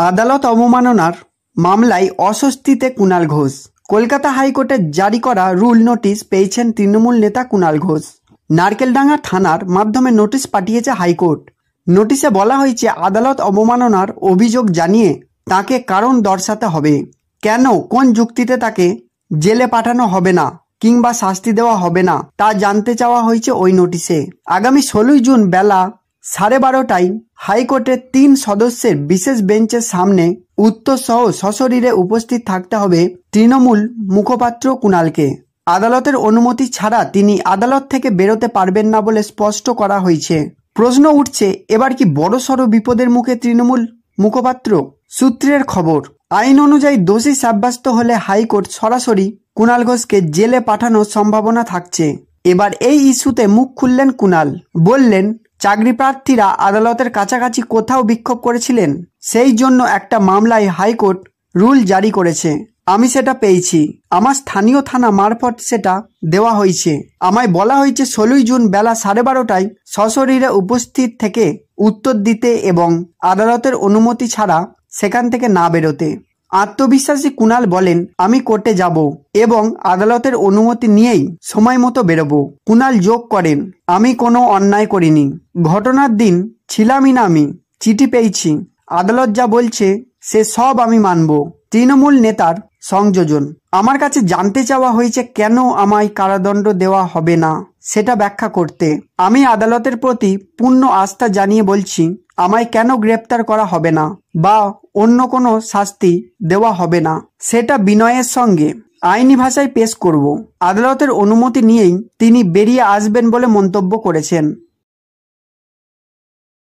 আদালত অবমাননার মামলায় অস্বস্তিতে কুণাল ঘোষ। কলকাতা হাইকোর্টের জারি করা রুল নোটিশ পেয়েছেন তৃণমূল নেতা কুণাল ঘোষ। নারকেলডাঙ্গা থানার মাধ্যমে নোটিশ পাঠিয়েছে হাইকোর্ট। নোটিশে বলা হয়েছে আদালত অবমাননার অভিযোগ জানিয়ে তাকে কারণ দর্শাতে হবে। কেন, কোন যুক্তিতে তাকে জেলে পাঠানো হবে না কিংবা শাস্তি দেওয়া হবে না তা জানতে চাওয়া হয়েছে ওই নোটিশে। আগামী 16 জুন বেলা 12:30টায় হাইকোর্টের 3 সদস্যের বিশেষ বেঞ্চের সামনে উত্তর সহ সশরীরে উপস্থিত থাকতে হবে তৃণমূল মুখপাত্র কুণালকে। আদালতের অনুমতি ছাড়া তিনি আদালত থেকে বেরোতে পারবেন না বলে স্পষ্ট করা হয়েছে। প্রশ্ন উঠছে, এবার কি বড়সড় বিপদের মুখে তৃণমূল মুখপাত্র? সূত্রের খবর, আইন অনুযায়ী দোষী সাব্যস্ত হলে হাইকোর্ট সরাসরি কুণাল ঘোষকে জেলে পাঠানোর সম্ভাবনা থাকছে। এবার এই ইস্যুতে মুখ খুললেন কুণাল। বললেন, চাকরি প্রার্থীরা আদালতের কাছাকাছি কোথাও বিক্ষোভ করেছিলেন, সেই জন্য একটা মামলায় হাইকোর্ট রুল জারি করেছে। আমি সেটা পেয়েছি, আমার স্থানীয় থানা মারফত সেটা দেওয়া হয়েছে। আমায় বলা হয়েছে 16 জুন বেলা 12:30টায় সশরীরে উপস্থিত থেকে উত্তর দিতে এবং আদালতের অনুমতি ছাড়া সেখান থেকে না বেরোতে। আত্মবিশ্বাসী কুণাল বলেন, আমি কোর্টে যাব এবং আদালতের অনুমতি নিয়েই সময় মতো বেরোবো। কুণাল যোগ করেন, আমি কোনো অন্যায় করিনি, ঘটনার দিন ছিলামই না, আমি চিঠি পেয়েছি, আদালত যা বলছে সে সব আমি মানব। তৃণমূল নেতার সংযোজন, আমার কাছে জানতে চাওয়া হয়েছে কেন আমায় কারাদণ্ড দেওয়া হবে না সেটা ব্যাখ্যা করতে। আমি আদালতের প্রতি পূর্ণ আস্থা জানিয়ে বলছি, আমায় কেন গ্রেপ্তার করা হবে না বা অন্য কোনো শাস্তি দেওয়া হবে না সেটা বিনয়ের সঙ্গে আইনি ভাষায় পেশ করব। আদালতের অনুমতি নিয়েই তিনি বেরিয়ে আসবেন বলে মন্তব্য করেছেন।